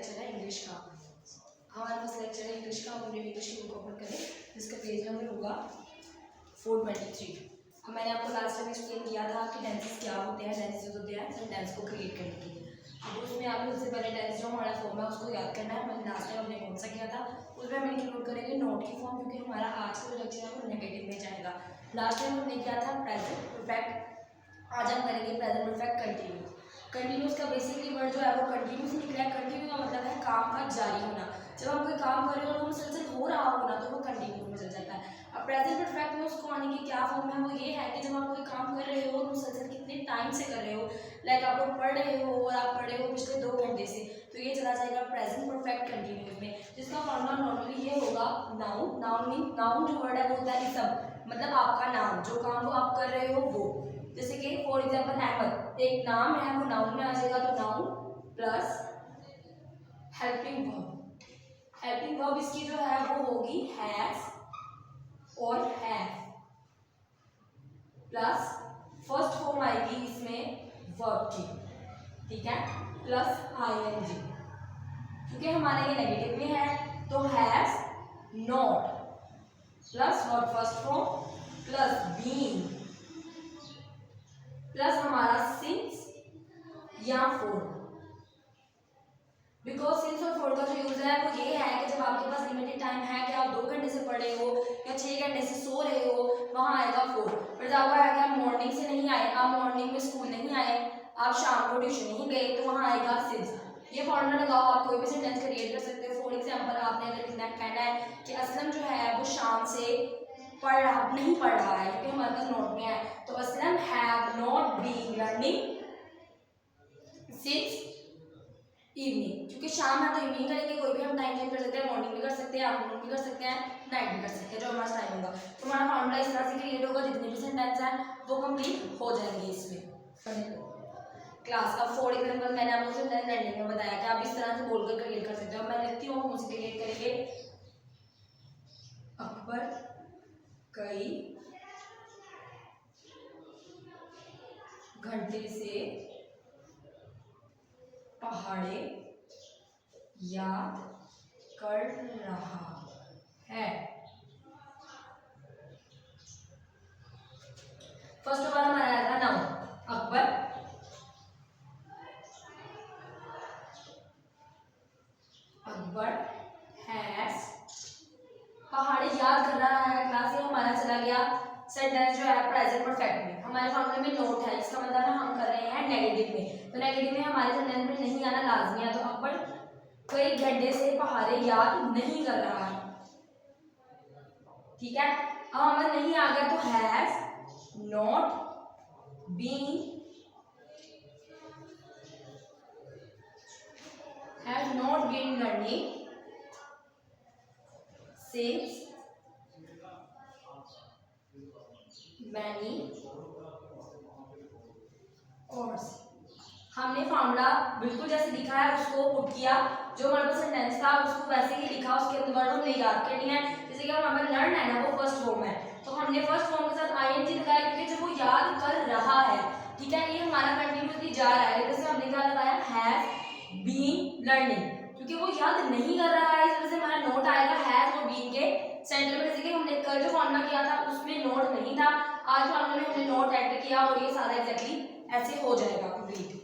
Lecture है English का। हमारे पास लेक्चर है इंग्लिश का। हम इंग्लिश की बुक ओपन करें जिसका पेज नंबर होगा 423। अब मैंने आपको लास्ट टाइम एक्सप्लेन किया था कि टेंसेस क्या होते हैं, टेंसेस होते हैं सेंटेंस को क्रिएट करने के लिए। अब उसमें आपको सबसे पहले टेंस जो हमारा फॉर्म है उसको याद करना है। मैंने लास्ट टाइम हमने कौन सा किया था, उसमें हम इंक्लूड करेंगे नोट की फॉर्म, क्योंकि हमारा आज का जो लेक्चर है वो नेगेटिव में जाएगा। लास्ट टाइम हमने किया था प्रेजेंट परफेक्ट, आज हम करेंगे प्रेजेंट परफेक्ट कंटिन्यूस। कंटिन्यूस का बेसिकली वर्ड जो है वो कंटिन्यूस निकला है। कंटिन्यू का मतलब है काम का जारी होना। जब हम कोई काम कर रहे हो और वो मुसलसल हो रहा हो ना तो वो कंटिन्यू में चल जाता है। अब प्रेजेंट परफेक्ट में उसको आने की क्या फॉर्म है, वो ये है कि जब आप कोई काम कर रहे हो मुसलसल कितने टाइम से कर रहे हो, लाइक आप लोग पढ़ रहे हो और आप पढ़ रहे हो पिछले 2 घंटे से, तो ये चला जाएगा प्रेजेंट परफेक्ट कंटिन्यूस में, जिसका फॉर्मूला नॉर्मली ये होगा नाउन। नाउन मीन नाउन जो वर्ड है वो होता है इसम, मतलब आपका नाम, जो काम वो आप कर रहे हो वो। जैसे कि फॉर एग्जाम्पल अहमद एक नाम है, वो नाउन में आ जाएगा, तो noun plus helping verb. Helping verb इसकी जो है वो होगी हैज और हैव, प्लस फर्स्ट फॉर्म आएगी इसमें वर्ब की, ठीक है, प्लस आईएनजी। क्योंकि हमारे ये नेगेटिव में है तो has not plus verb first form plus being plus हमारा सिंस या फॉर। बिकॉज सिंस और फॉर का जो यूज है वो ये है कि जब आपके पास लिमिटेड टाइम है कि आप 2 घंटे से पढ़ रहे हो या 6 घंटे से सो रहे हो, वहाँ आएगा फॉर। पर जब आपका है कि आप मॉर्निंग से नहीं आए, आप मॉर्निंग में स्कूल नहीं आए, आप शाम को ट्यूशन नहीं गए, तो वहाँ आएगा सिंस। ये फॉर्मूला लगाओ, आप कोई भी सेंटेंस क्रिएट कर सकते हो। फॉर एग्जाम्पल आपने अगर कहना है कि असलम जो है वो शाम से नहीं पढ़ रहा है, क्योंकि हमारे पास नोट में है, तो Aslam have not been learning since evening. क्योंकि शाम है तो इवनिंग करेंगे, कोई भी हम टाइम चेंज कर सकते हैं, मॉर्निंग भी कर सकते हैं, आफ्टरनून भी कर सकते हैं, नाइट भी कर सकते हैं, जो हमारा टाइम होगा। तो हमारा फॉर्मूला इस तरह से क्रिएट होगा, जितने भी सेंटेंस हैं वो कंप्लीट हो जाएंगे इसमें क्लास का। फॉर एग्जाम्पल मैंने आपको सेंटेंस लर्निंग में बताया कि आप इस तरह से बोलकर क्रिएट कर सकते हो। मैं लिखती हूँ, मुझसे क्रिएट करेंगे अकबर कई घंटे से पहाड़े याद कर रहा है। फर्स्ट ऑफ ऑल हमारा आएगा नाउन अकबर, अकबर हैज पहाड़े याद कर रहा है। क्लास ये हमारा चला गया सेंटेंस जो है प्रेजेंट परफेक्ट में। हमारे फॉर्मूले में नोट है, इसका मतलब है हम कर रहे हैं नेगेटिव में, तो नेगेटिव में हमारे सेंटेंस में नहीं आना लाजमी है। तो अकबर कई घंटे से पहाड़े याद नहीं कर रहा है, ठीक है। अब हमें नहीं आ गया तो has not been learning since many hours. हमने फॉर्मूला बिल्कुल जैसे लिखा है उसको पुट किया, जो हमारे पास सेंटेंस था उसको वैसे ही लिखा, उसके अंदर वर्ड हमने याद करनी है। जैसे कि हमारे लर्न है ना वो फर्स्ट फॉर्म है, तो हमने फर्स्ट फॉर्म के साथ आईएनजी लगाया, क्योंकि जब वो याद कर रहा है, ठीक है, ये हमारा कंटिन्यूअसली जा रहा है, जैसे हमने क्या लगाया हैज बीन लर्निंग, क्योंकि वो याद नहीं कर रहा है, इस वजह से हमारा नोट आएगा हैज और बीन के सेंटर में। जैसे कि हमने कल जो फॉर्मूला किया था उसमें नोट नहीं था, आज फॉर्मूला में हमने नोट ऐड किया और ये सारा एग्जैक्टली ऐसे हो जाएगा कंप्लीट।